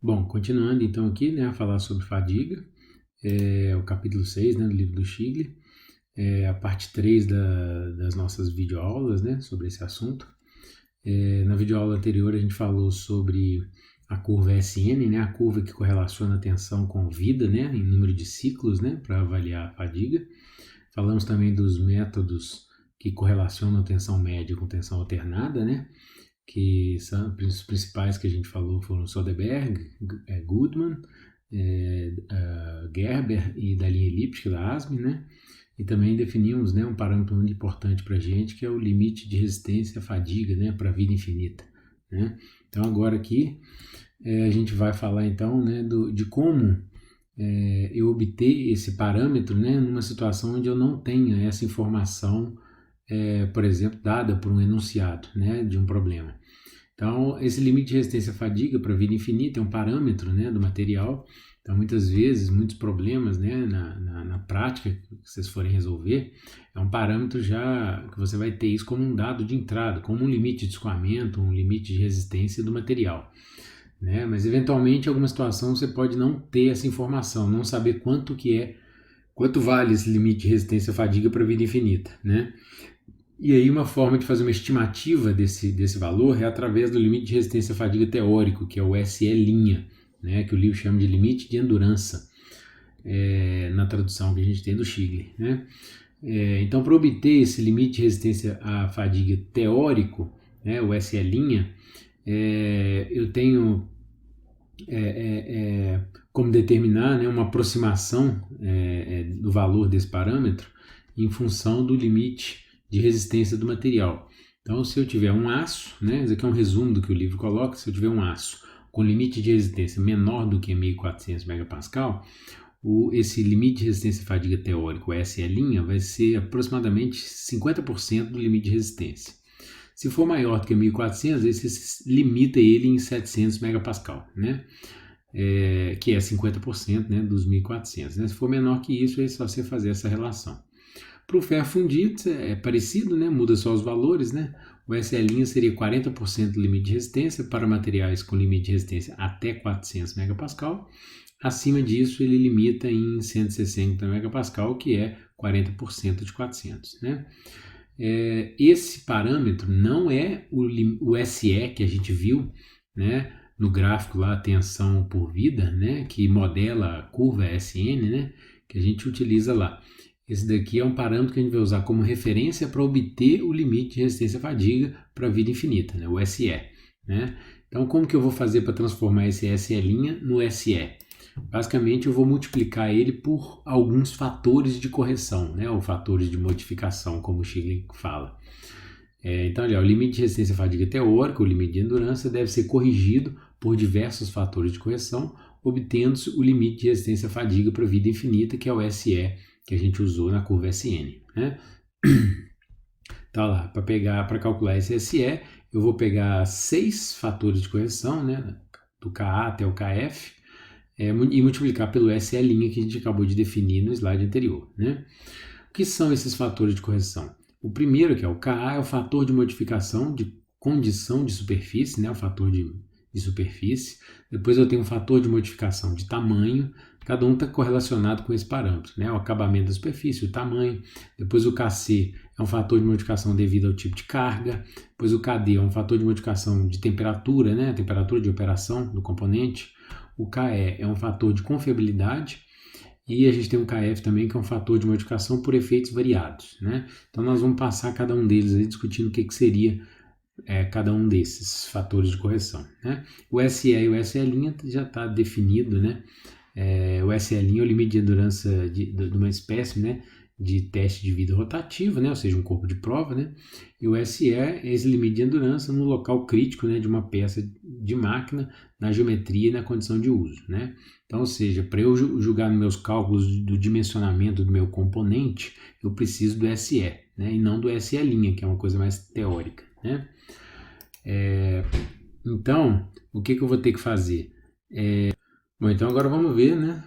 Bom, continuando então aqui, né, a falar sobre fadiga, o capítulo 6, né, do livro do Stigler, a parte 3 das nossas videoaulas, né, sobre esse assunto. Na videoaula anterior a gente falou sobre a curva SN, né, a curva que correlaciona a tensão com vida, né, em número de ciclos, né, para avaliar a fadiga. Falamos também dos métodos que correlacionam a tensão média com tensão alternada, né, que são os principais que a gente falou foram Soderberg, Goodman, Gerber e da linha elíptica da ASME, né? E também definimos, né, um parâmetro muito importante para a gente, que é o limite de resistência à fadiga, né, para a vida infinita, né? Então agora aqui a gente vai falar então, né, de como eu obter esse parâmetro, né, numa situação onde eu não tenha essa informação, por exemplo, dada por um enunciado, né, de um problema. Então, esse limite de resistência à fadiga para a vida infinita é um parâmetro, né, do material. Então, muitas vezes, muitos problemas, né, na prática que vocês forem resolver, é um parâmetro já que você vai ter isso como um dado de entrada, como um limite de escoamento, um limite de resistência do material, né? Mas, eventualmente, em alguma situação, você pode não ter essa informação, não saber quanto vale esse limite de resistência à fadiga para a vida infinita, né? E aí uma forma de fazer uma estimativa desse valor é através do limite de resistência à fadiga teórico, que é o SE', né, que o livro chama de limite de endurance, na tradução que a gente tem do Stigler, né? Então, para obter esse limite de resistência à fadiga teórico, né, o SE', eu tenho como determinar, né, uma aproximação do valor desse parâmetro em função do limite de resistência do material. Então, se eu tiver um aço, né, isso aqui é um resumo do que o livro coloca, se eu tiver um aço com limite de resistência menor do que 1.400 MPa, esse limite de resistência à fadiga teórico, SE', vai ser aproximadamente 50% do limite de resistência. Se for maior do que 1.400, você limita ele em 700 MPa, né? Que é 50%, né, dos 1.400. Né? Se for menor que isso, é só você fazer essa relação. Para o ferro fundido é parecido, né? Muda só os valores, né? O SE' seria 40% do limite de resistência para materiais com limite de resistência até 400 MPa. Acima disso, ele limita em 160 MPa, que é 40% de 400, né? Esse parâmetro não é o SE que a gente viu, né, no gráfico lá, tensão por vida, né, que modela a curva SN, né, que a gente utiliza lá. Esse daqui é um parâmetro que a gente vai usar como referência para obter o limite de resistência à fadiga para a vida infinita, né, o SE. Né? Então, como que eu vou fazer para transformar esse SE' no SE? Basicamente, eu vou multiplicar ele por alguns fatores de correção, né, ou fatores de modificação, como o Stigler fala. Então, o limite de resistência à fadiga teórica, o limite de endurance, deve ser corrigido por diversos fatores de correção, obtendo-se o limite de resistência à fadiga para a vida infinita, que é o SE, que a gente usou na curva SN. Né? Então, lá, para calcular esse SE, eu vou pegar 6 fatores de correção, né, do KA até o KF, e multiplicar pelo SE' que a gente acabou de definir no slide anterior. Né? O que são esses fatores de correção? O primeiro, que é o KA, é o fator de modificação de condição de superfície, né? O fator de superfície. Depois eu tenho um fator de modificação de tamanho, cada um está correlacionado com esse parâmetro, né? O acabamento da superfície, o tamanho. Depois o KC é um fator de modificação devido ao tipo de carga. Depois o KD é um fator de modificação de temperatura, né? A temperatura de operação do componente. O KE é um fator de confiabilidade. E a gente tem um KF também, que é um fator de modificação por efeitos variados. Né? Então nós vamos passar cada um deles aí discutindo o que seria cada um desses fatores de correção. Né? O SE e o SE' já está definido. Né? O SE' é o limite de endurance de uma espécie, né, de teste de vida rotativa, né, ou seja, um corpo de prova, né, e o SE é esse limite de endurance no local crítico, né, de uma peça de máquina, na geometria e na condição de uso. Né. Então, ou seja, para eu julgar nos meus cálculos do dimensionamento do meu componente, eu preciso do SE, né, e não do SE', que é uma coisa mais teórica. Né. Então, o que eu vou ter que fazer? Bom, então agora vamos ver, né,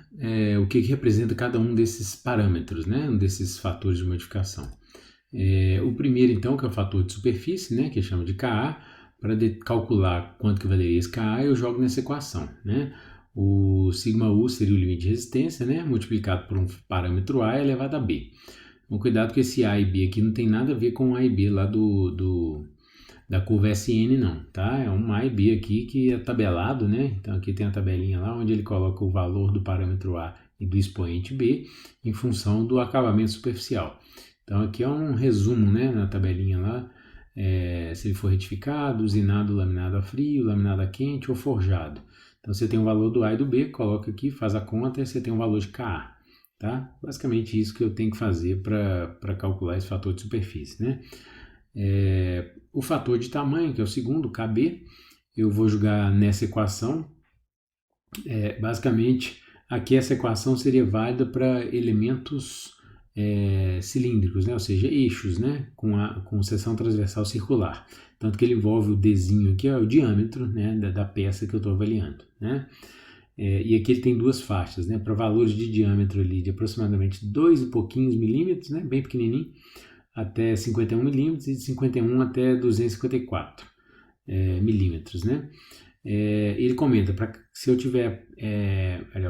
o que representa cada um desses parâmetros, né, desses fatores de modificação. O primeiro, então, que é o fator de superfície, né, que chama de KA, para calcular quanto que valeria esse Ka, eu jogo nessa equação, né? O sigma U seria o limite de resistência, né? Multiplicado por um parâmetro A elevado a B. Então, cuidado que esse A e B aqui não tem nada a ver com o A e B lá da curva SN não, tá? É um A e B aqui que é tabelado, né? Então aqui tem a tabelinha lá onde ele coloca o valor do parâmetro A e do expoente B em função do acabamento superficial. Então aqui é um resumo, né, na tabelinha lá, se ele for retificado, usinado, laminado a frio, laminado a quente ou forjado. Então você tem o valor do A e do B, coloca aqui, faz a conta e você tem o valor de Ka, tá? Basicamente isso que eu tenho que fazer para calcular esse fator de superfície, né? O fator de tamanho, que é o segundo, KB, eu vou jogar nessa equação. Basicamente, aqui essa equação seria válida para elementos cilíndricos, né? Ou seja, eixos, né? com seção transversal circular. Tanto que ele envolve o Dzinho aqui, é o diâmetro, né? da peça que eu estou avaliando, né? E aqui ele tem duas faixas, né? Para valores de diâmetro ali de aproximadamente 2 e pouquinhos milímetros, né? Bem pequenininho, até 51 milímetros e de 51 até 254 milímetros, né? Ele comenta, se eu tiver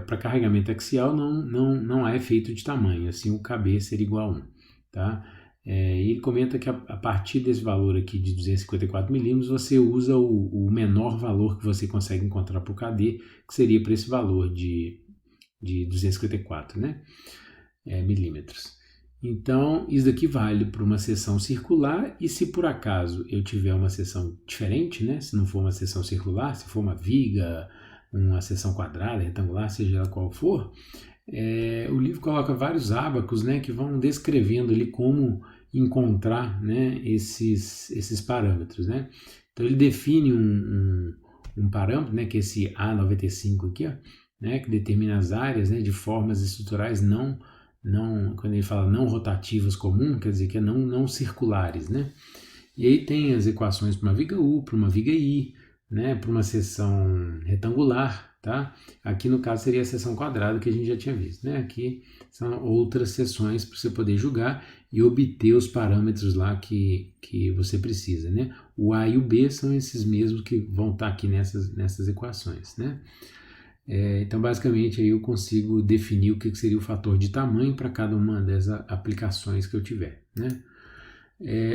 para carregamento axial, não há efeito de tamanho, assim o KB seria igual a 1, tá? Ele comenta que a partir desse valor aqui de 254 milímetros, você usa o menor valor que você consegue encontrar para o KD, que seria para esse valor de 254, né? Milímetros. Então, isso daqui vale para uma seção circular, e se por acaso eu tiver uma seção diferente, né? Se não for uma seção circular, se for uma viga, uma seção quadrada, retangular, seja ela qual for, o livro coloca vários ábacos, né, que vão descrevendo ali como encontrar, né, esses parâmetros, né? Então ele define um parâmetro, né, que é esse A95 aqui, ó, né, que determina as áreas, né, de formas estruturais não, quando ele fala não rotativas comum, quer dizer que é não circulares, né? E aí tem as equações para uma viga U, para uma viga I, né, para uma seção retangular, tá? Aqui no caso seria a seção quadrada que a gente já tinha visto, né? Aqui são outras seções para você poder julgar e obter os parâmetros lá que você precisa, né? O A e o B são esses mesmos que vão estar aqui nessas equações, né? Então, basicamente, aí eu consigo definir o que seria o fator de tamanho para cada uma dessas aplicações que eu tiver, né?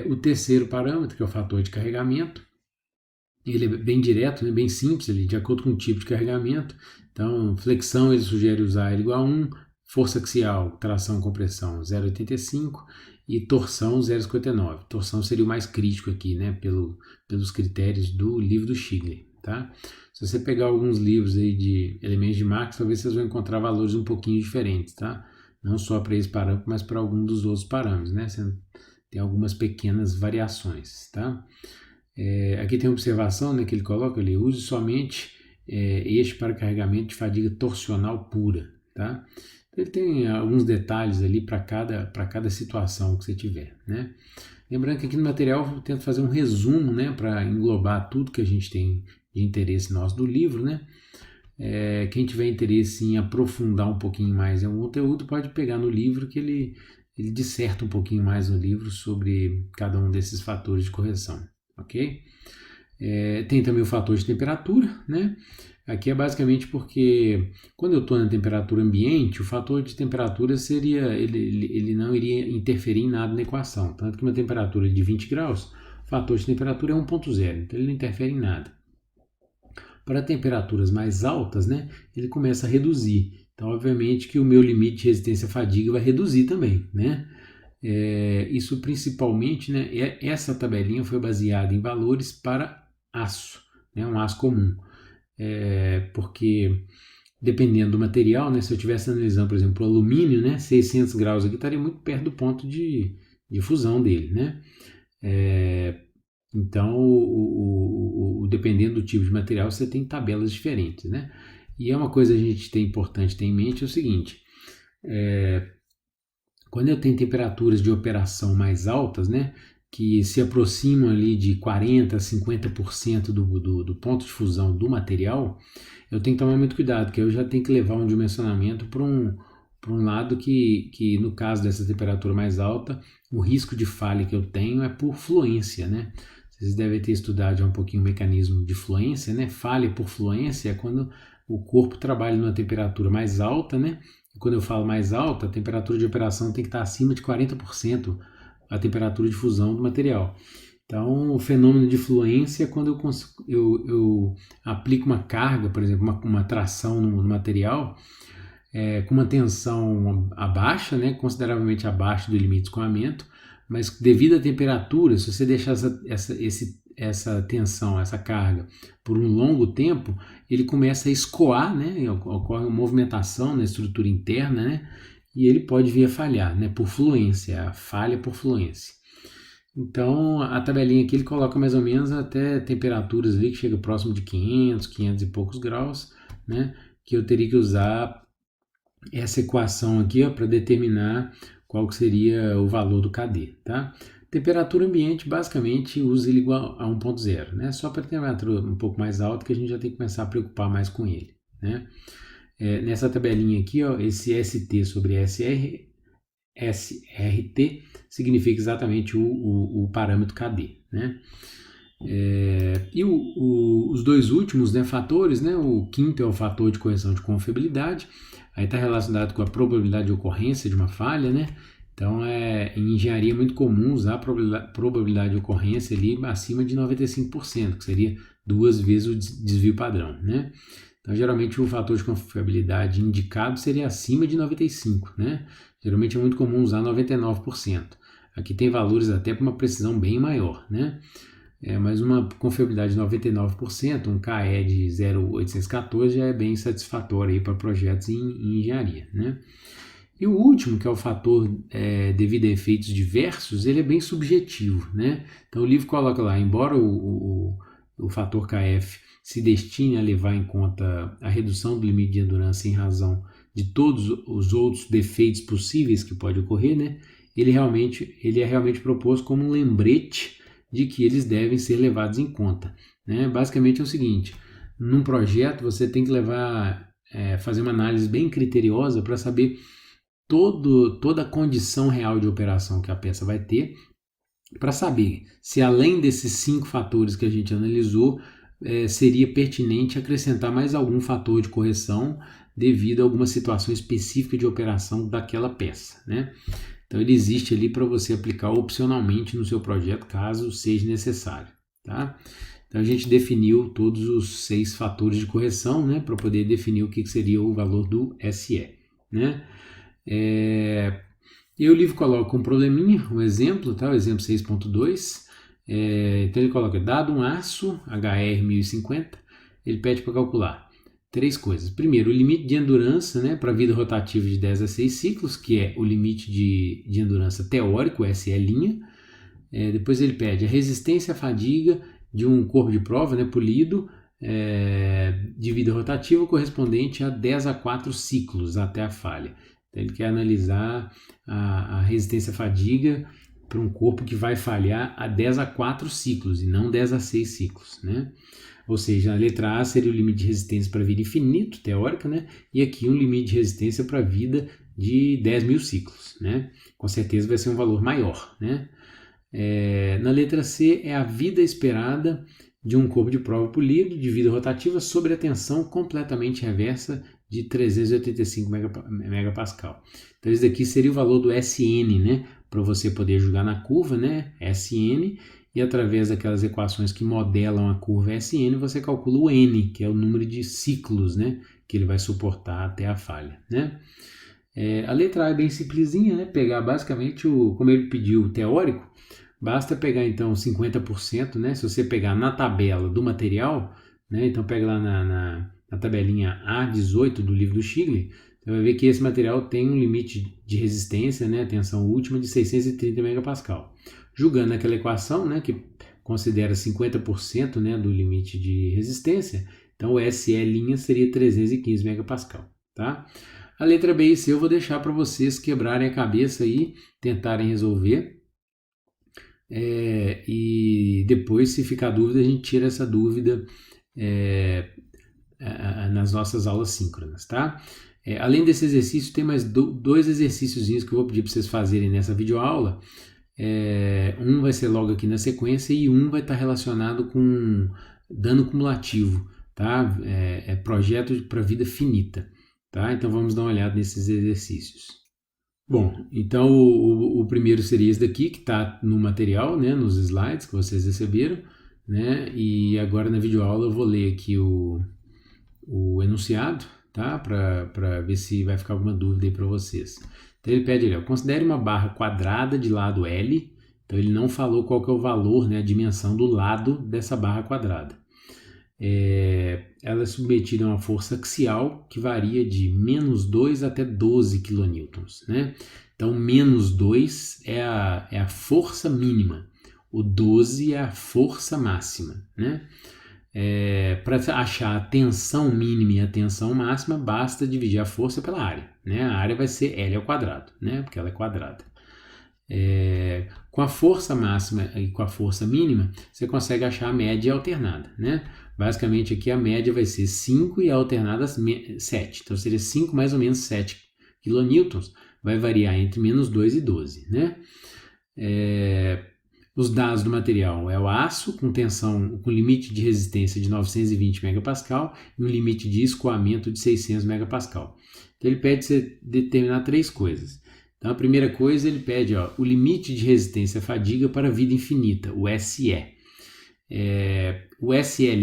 O terceiro parâmetro, que é o fator de carregamento, ele é bem direto, né, bem simples, ele, de acordo com o tipo de carregamento. Então, flexão ele sugere usar L igual a 1, força axial, tração, compressão 0,85 e torção 0,59. Torção seria o mais crítico aqui, né, pelos critérios do livro do Schigley, tá? Se você pegar alguns livros aí de elementos de Marx, talvez vocês vão encontrar valores um pouquinho diferentes, tá? Não só para esse parâmetro, mas para algum dos outros parâmetros, né? Tem algumas pequenas variações, tá? Aqui tem uma observação, né, que ele coloca, ele use somente eixo para carregamento de fadiga torsional pura, tá? Ele tem alguns detalhes ali para cada situação que você tiver, né? Lembrando que aqui no material eu tento fazer um resumo, né, para englobar tudo que a gente tem de interesse nosso do livro, né? Quem tiver interesse em aprofundar um pouquinho mais em um conteúdo pode pegar no livro que ele disserta um pouquinho mais no livro sobre cada um desses fatores de correção, ok? Tem também o fator de temperatura, né? Aqui é basicamente porque quando eu estou na temperatura ambiente, o fator de temperatura seria, ele não iria interferir em nada na equação, tanto que uma temperatura de 20 graus, o fator de temperatura é 1.0, então ele não interfere em nada. Para temperaturas mais altas, né, ele começa a reduzir. Então, obviamente que o meu limite de resistência à fadiga vai reduzir também, né? Isso principalmente, né, essa tabelinha foi baseada em valores para aço, né, um aço comum. Porque dependendo do material, né, se eu estivesse analisando, por exemplo, o alumínio, né, 600 graus aqui estaria muito perto do ponto de fusão dele, né? Então, dependendo do tipo de material, você tem tabelas diferentes, né? E é uma coisa que a gente tem importante ter em mente é o seguinte: quando eu tenho temperaturas de operação mais altas, né, que se aproximam ali de 40% a 50% do ponto de fusão do material, eu tenho que tomar muito cuidado, porque eu já tenho que levar um dimensionamento para um lado que, no caso dessa temperatura mais alta, o risco de falha que eu tenho é por fluência, né? vocês devem ter estudado já um pouquinho o mecanismo de fluência, né? Falha por fluência é quando o corpo trabalha numa temperatura mais alta, né? E quando eu falo mais alta, a temperatura de operação tem que estar acima de 40% a temperatura de fusão do material. Então, o fenômeno de fluência é quando eu aplico uma carga, por exemplo, uma tração no material, com uma tensão baixa, né, consideravelmente abaixo do limite de escoamento, mas devido à temperatura, se você deixar essa tensão, essa carga, por um longo tempo, ele começa a escoar, né, ocorre uma movimentação na estrutura interna, né, e ele pode vir a falhar, né, por fluência, a falha por fluência. Então, a tabelinha aqui ele coloca mais ou menos até temperaturas ali que chega próximo de 500 e poucos graus, né, que eu teria que usar essa equação aqui para determinar qual que seria o valor do KD, tá? Temperatura ambiente, basicamente, usa ele igual a 1.0, né? Só para temperatura um pouco mais alta que a gente já tem que começar a preocupar mais com ele, né? Nessa tabelinha aqui, ó, esse ST sobre SRT significa exatamente o parâmetro KD, né? E os dois últimos, né, fatores, né, o quinto é o fator de correção de confiabilidade, aí está relacionado com a probabilidade de ocorrência de uma falha, né? Então, em engenharia é muito comum usar a probabilidade de ocorrência ali acima de 95%, que seria 2 vezes o desvio padrão, né? Então, geralmente o fator de confiabilidade indicado seria acima de 95%, né? Geralmente é muito comum usar 99%. Aqui tem valores até para uma precisão bem maior, né? Mas uma confiabilidade de 99%, um KE de 0,814 já é bem satisfatório para projetos em engenharia, né? E o último, que é o fator devido a efeitos diversos, ele é bem subjetivo, né? Então o livro coloca lá, embora o fator KF se destine a levar em conta a redução do limite de endurance em razão de todos os outros defeitos possíveis que pode ocorrer, né? Ele é realmente proposto como um lembrete de que eles devem ser levados em conta, né? Basicamente é o seguinte, num projeto você tem que fazer uma análise bem criteriosa para saber toda a condição real de operação que a peça vai ter, para saber se além desses 5 fatores que a gente analisou, seria pertinente acrescentar mais algum fator de correção devido a alguma situação específica de operação daquela peça, né? Então ele existe ali para você aplicar opcionalmente no seu projeto, caso seja necessário, tá? Então a gente definiu todos os 6 fatores de correção, né, para poder definir o que seria o valor do SE, né? E o livro coloca um probleminha, um exemplo, tá? O exemplo 6.2. Então ele coloca, dado um aço HR 1050, ele pede para calcular 3 coisas. Primeiro, o limite de endurance, né, para vida rotativa de 10 a 6 ciclos, que é o limite de endurance teórico, SE'. Depois ele pede a resistência à fadiga de um corpo de prova, né, polido, de vida rotativa correspondente a 10 a 4 ciclos até a falha. Então ele quer analisar a resistência à fadiga para um corpo que vai falhar a 10 a 4 ciclos e não 10 a 6 ciclos, né? Ou seja, a letra A seria o limite de resistência para vida infinito, teórica, né? E aqui um limite de resistência para vida de 10.000 ciclos, né? Com certeza vai ser um valor maior, né? Na letra C é a vida esperada de um corpo de prova polido de vida rotativa sobre a tensão completamente reversa de 385 megapascal. Então esse daqui seria o valor do SN, né? Para você poder jogar na curva, né? SN, e através daquelas equações que modelam a curva SN, você calcula o N, que é o número de ciclos, né, que ele vai suportar até a falha, né? A letra A é bem simplesinha, né? Pegar basicamente, como ele pediu o teórico, basta pegar então 50%, né? Se você pegar na tabela do material, né? Então pega lá na tabelinha A18 do livro do Shigley, você vai ver que esse material tem um limite de resistência, né, tensão última de 630 megapascal. Julgando aquela equação, né, que considera 50%, né, do limite de resistência, então o SE' seria 315 megapascal, tá? A letra B e C eu vou deixar para vocês quebrarem a cabeça e tentarem resolver. E depois, se ficar dúvida, a gente tira essa dúvida nas nossas aulas síncronas, tá? Além desse exercício, tem mais 2 exercíciozinhos que eu vou pedir para vocês fazerem nessa videoaula. Um vai ser logo aqui na sequência e um vai estar relacionado com dano cumulativo, tá? Projeto para vida finita, tá? Então vamos dar uma olhada nesses exercícios. Bom, então o primeiro seria esse daqui, que está no material, né, nos slides que vocês receberam, né? E agora na videoaula eu vou ler aqui o enunciado, tá? Para ver se vai ficar alguma dúvida aí para vocês. Então ele pede ali, ó, considere uma barra quadrada de lado L. Então ele não falou qual que é o valor, né, a dimensão do lado dessa barra quadrada. Ela é submetida a uma força axial que varia de -2 até 12 kN, né? Então -2 é a força mínima, o 12 é a força máxima, né? Para achar a tensão mínima e a tensão máxima, basta dividir a força pela área, né? A área vai ser L ao quadrado, né? Porque ela é quadrada. Com a força máxima e com a força mínima, você consegue achar a média alternada, né? Basicamente aqui a média vai ser 5 e a alternada 7. Então seria 5 mais ou menos 7 kN, vai variar entre -2 e 12, né? Os dados do material é o aço com tensão, com limite de resistência de 920 MPa e um limite de escoamento de 600 MPa. Então ele pede você determinar 3 coisas. Então a primeira coisa ele pede, ó, o limite de resistência à fadiga para vida infinita, o SE. O SE',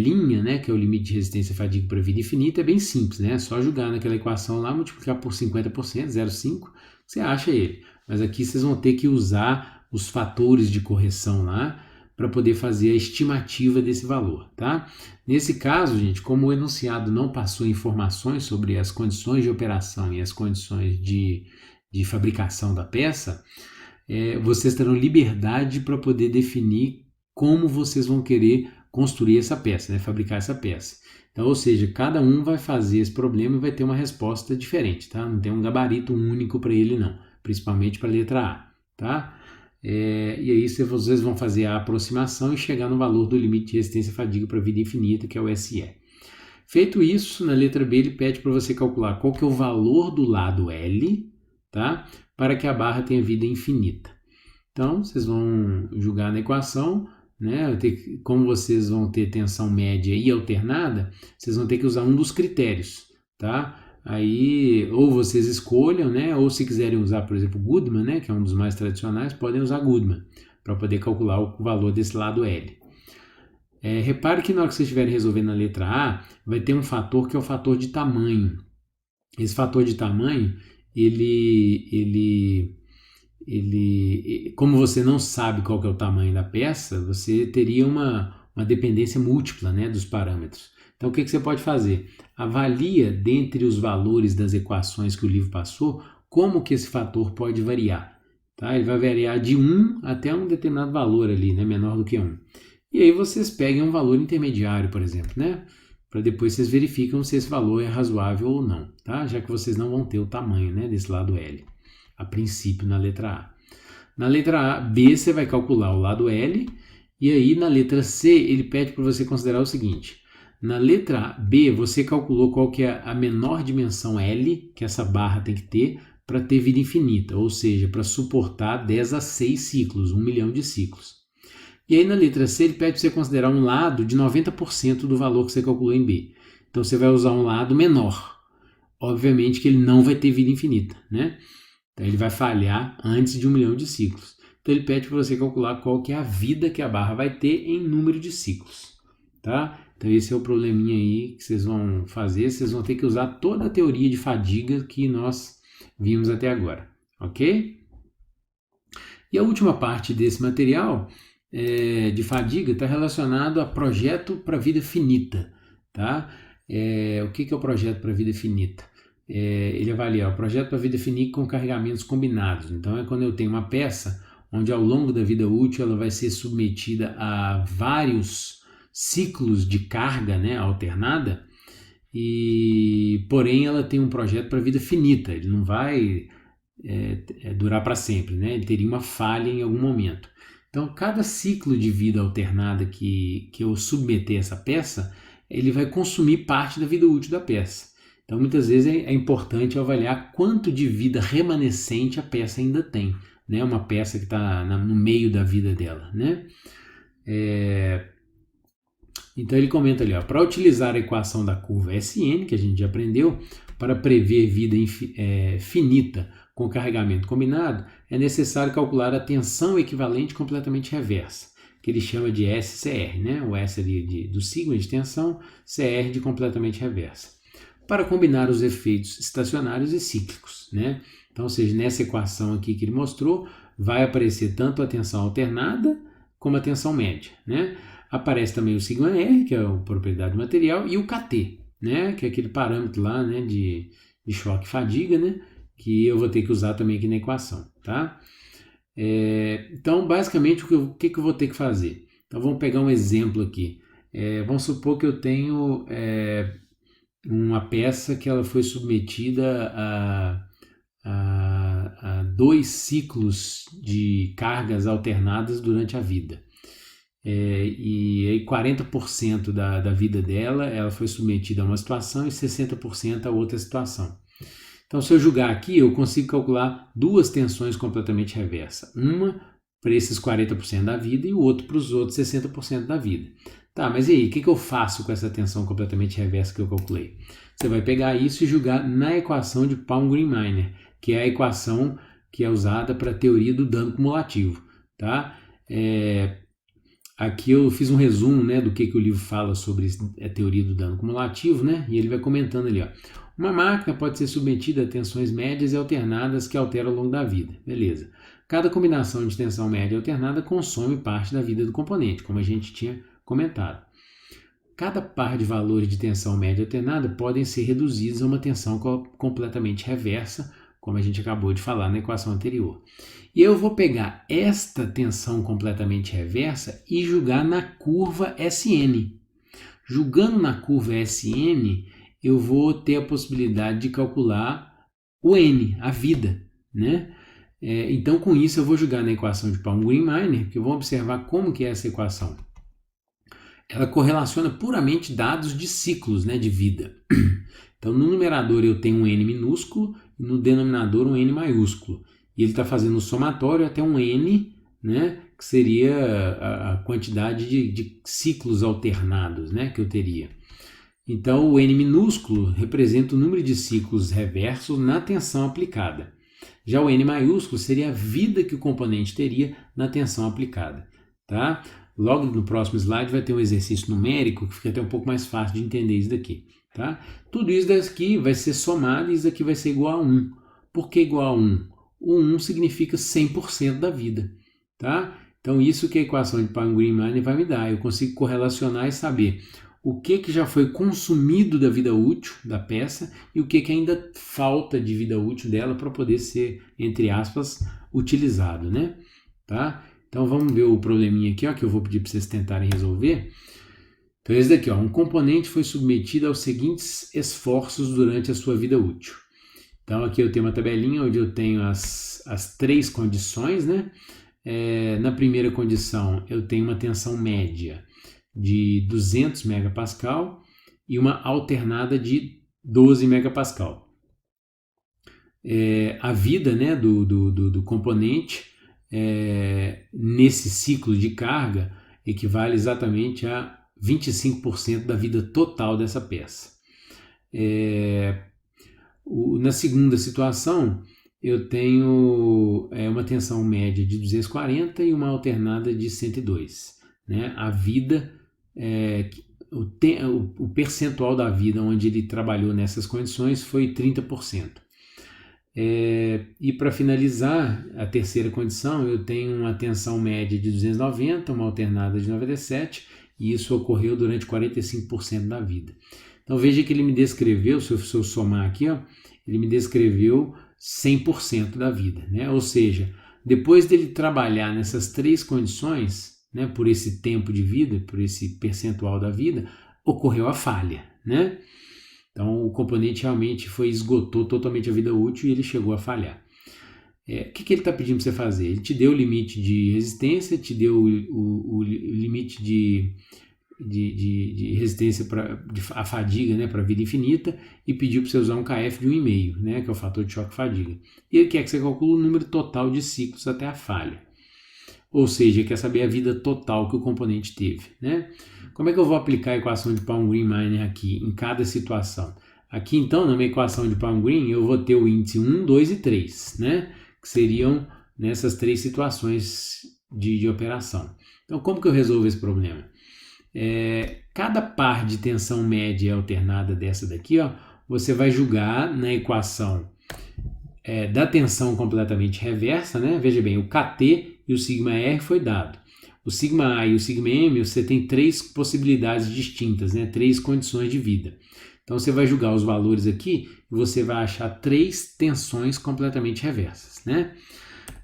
né, que é o limite de resistência à fadiga para vida infinita, é bem simples, né? É só jogar naquela equação lá, multiplicar por 50%, 0,5, você acha ele. Mas aqui vocês vão ter que usar os fatores de correção lá para poder fazer a estimativa desse valor, tá? Nesse caso, gente, como o enunciado não passou informações sobre as condições de operação e as condições de fabricação da peça, vocês terão liberdade para poder definir como vocês vão querer construir essa peça, né? Fabricar essa peça. Então, ou seja, cada um vai fazer esse problema e vai ter uma resposta diferente, tá? Não tem um gabarito único para ele não, principalmente para a letra A, tá? E aí vocês vão fazer a aproximação e chegar no valor do limite de resistência à fadiga para vida infinita, que é o SE. Feito isso, na letra B ele pede para você calcular qual que é o valor do lado L, tá? Para que a barra tenha vida infinita. Então, vocês vão jogar na equação, né? Como vocês vão ter tensão média e alternada, vocês vão ter que usar um dos critérios, tá? Aí, ou vocês escolham, né? Ou se quiserem usar, por exemplo, Goodman, né? Que é um dos mais tradicionais, podem usar Goodman para poder calcular o valor desse lado L. Repare que na hora que vocês estiverem resolvendo a letra A, vai ter um fator que é o fator de tamanho. Esse fator de tamanho, como você não sabe qual que é o tamanho da peça, você teria uma dependência múltipla, né, dos parâmetros. Então o que você pode fazer? Avalia dentre os valores das equações que o livro passou, como que esse fator pode variar. Tá? Ele vai variar de 1 até um determinado valor ali, né, menor do que 1. E aí vocês peguem um valor intermediário, por exemplo, né? Para depois vocês verificam se esse valor é razoável ou não, tá? Já que vocês não vão ter o tamanho, né, desse lado L, a princípio na letra A. Na letra B você vai calcular o lado L, e aí na letra C ele pede para você considerar o seguinte: na letra B você calculou qual que é a menor dimensão L que essa barra tem que ter para ter vida infinita, ou seja, para suportar 10 a 6 ciclos, 1 milhão de ciclos. E aí na letra C ele pede para você considerar um lado de 90% do valor que você calculou em B. Então você vai usar um lado menor. Obviamente que ele não vai ter vida infinita, né? Então ele vai falhar antes de 1 milhão de ciclos. Então ele pede para você calcular qual que é a vida que a barra vai ter em número de ciclos, tá? Então esse é o probleminha aí que vocês vão fazer. Vocês vão ter que usar toda a teoria de fadiga que nós vimos até agora, ok? E a última parte desse material de fadiga está relacionado a projeto para vida finita, tá? O que é o projeto para vida finita? Ele avalia o projeto para vida finita com carregamentos combinados. Então é quando eu tenho uma peça onde ao longo da vida útil ela vai ser submetida a vários ciclos de carga, né, alternada, e porém ela tem um projeto para vida finita. Ele não vai durar para sempre, né? Ele teria uma falha em algum momento. Então, cada ciclo de vida alternada que eu submeter essa peça, ele vai consumir parte da vida útil da peça. Então, muitas vezes é importante avaliar quanto de vida remanescente a peça ainda tem, né, uma peça que está no meio da vida dela, né? Então ele comenta ali, para utilizar a equação da curva SN, que a gente já aprendeu, para prever vida finita com carregamento combinado, é necessário calcular a tensão equivalente completamente reversa, que ele chama de SCR, né? O S ali do sigma de tensão, CR de completamente reversa, para combinar os efeitos estacionários e cíclicos, né? Então, ou seja, nessa equação aqui que ele mostrou, vai aparecer tanto a tensão alternada como a tensão média, né? Aparece também o sigma R, que é a propriedade do material, e o KT, né? Que é aquele parâmetro lá, né? de choque e fadiga, né? Que eu vou ter que usar também aqui na equação, tá? Então, basicamente, o que eu vou ter que fazer? Então, vamos pegar um exemplo aqui. Vamos supor que eu tenho uma peça que ela foi submetida a 2 ciclos de cargas alternadas durante a vida. E aí 40% da vida dela ela foi submetida a uma situação e 60% a outra situação. Então, se eu julgar aqui, eu consigo calcular 2 tensões completamente reversas. Uma para esses 40% da vida e o outro para os outros 60% da vida. Tá, mas e aí, o que eu faço com essa tensão completamente reversa que eu calculei? Você vai pegar isso e julgar na equação de Palm-Green-Miner, que é a equação que é usada para a teoria do dano cumulativo. Tá? Aqui eu fiz um resumo, né, do que o livro fala sobre a teoria do dano cumulativo, né, e ele vai comentando ali, uma máquina pode ser submetida a tensões médias e alternadas que alteram ao longo da vida. Beleza. Cada combinação de tensão média e alternada consome parte da vida do componente, como a gente tinha comentado. Cada par de valores de tensão média e alternada podem ser reduzidos a uma tensão completamente reversa, como a gente acabou de falar na equação anterior. E eu vou pegar esta tensão completamente reversa e julgar na curva SN. Julgando na curva SN, eu vou ter a possibilidade de calcular o N, a vida, né? Então, com isso, eu vou julgar na equação de Palm-Green-Miner, que eu vou observar como que é essa equação. Ela correlaciona puramente dados de ciclos, né, de vida. Então, no numerador eu tenho um N minúsculo e no denominador um N maiúsculo. E ele está fazendo o somatório até um N, né, que seria a quantidade de ciclos alternados, né, que eu teria. Então, o N minúsculo representa o número de ciclos reversos na tensão aplicada. Já o N maiúsculo seria a vida que o componente teria na tensão aplicada. Tá? Logo no próximo slide vai ter um exercício numérico que fica até um pouco mais fácil de entender isso daqui. Tá? Tudo isso daqui vai ser somado e isso daqui vai ser igual a 1. Por que igual a 1? O 1 significa 100% da vida. Tá? Então, isso que a equação de Palm-Green-Miner vai me dar. Eu consigo correlacionar e saber o que já foi consumido da vida útil da peça e o que ainda falta de vida útil dela para poder ser, entre aspas, utilizado, né? Tá? Então vamos ver o probleminha aqui, que eu vou pedir para vocês tentarem resolver. Então esse daqui, um componente foi submetido aos seguintes esforços durante a sua vida útil. Então aqui eu tenho uma tabelinha onde eu tenho as 3 condições, né? Na primeira condição eu tenho uma tensão média de 200 megapascal e uma alternada de 12 megapascal. A vida, né, do componente nesse ciclo de carga equivale exatamente a 25% da vida total dessa peça. Na segunda situação, eu tenho uma tensão média de 240 e uma alternada de 102. Né? A vida, o percentual da vida onde ele trabalhou nessas condições foi 30%. E para finalizar, a terceira condição, eu tenho uma tensão média de 290, uma alternada de 97, e isso ocorreu durante 45% da vida. Então veja que ele me descreveu, se eu somar aqui, ele me descreveu 100% da vida, né? Ou seja, depois dele trabalhar nessas 3 condições, né, por esse tempo de vida, por esse percentual da vida, ocorreu a falha, né? Então o componente realmente esgotou totalmente a vida útil e ele chegou a falhar. O que ele está pedindo para você fazer? Ele te deu o limite de resistência, te deu o limite de de resistência à fadiga, né, para a vida infinita, e pediu para você usar um KF de 1,5, né, que é o fator de choque fadiga. E ele quer que você calcule o número total de ciclos até a falha. Ou seja, quer saber a vida total que o componente teve, né? Como é que eu vou aplicar a equação de Palm-Green-Miner aqui em cada situação? Aqui, então, na minha equação de Palm-Green, eu vou ter o índice 1, 2 e 3, né? Que seriam nessas 3 situações de operação. Então, como que eu resolvo esse problema? Cada par de tensão média alternada dessa daqui, ó, você vai jogar na equação da tensão completamente reversa, né? Veja bem, o KT e o sigma R foi dado. O sigma A e o sigma M, você tem 3 possibilidades distintas, né? 3 condições de vida. Então você vai jogar os valores aqui e você vai achar 3 tensões completamente reversas, né?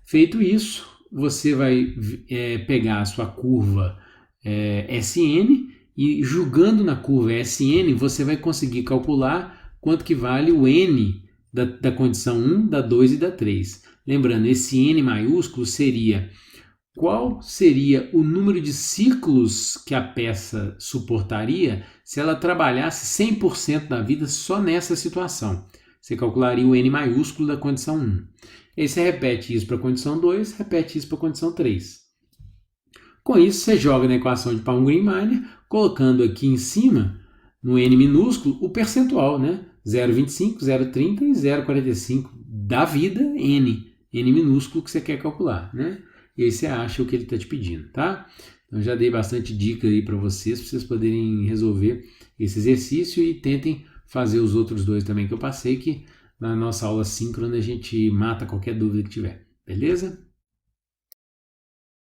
Feito isso, você vai pegar a sua curva SN e jogando na curva SN, você vai conseguir calcular quanto que vale o N da condição 1, da 2 e da 3. Lembrando, esse N maiúsculo seria qual seria o número de ciclos que a peça suportaria se ela trabalhasse 100% da vida só nessa situação. Você calcularia o N maiúsculo da condição 1. E aí você repete isso para a condição 2, repete isso para a condição 3. Com isso, você joga na equação de Palm-Green-Miner, colocando aqui em cima, no N minúsculo, o percentual, né? 0,25, 0,30 e 0,45 da vida N minúsculo que você quer calcular, né? E aí você acha o que ele está te pedindo, tá? Então já dei bastante dica aí para vocês poderem resolver esse exercício e tentem fazer os outros 2 também que eu passei, que na nossa aula síncrona a gente mata qualquer dúvida que tiver, beleza?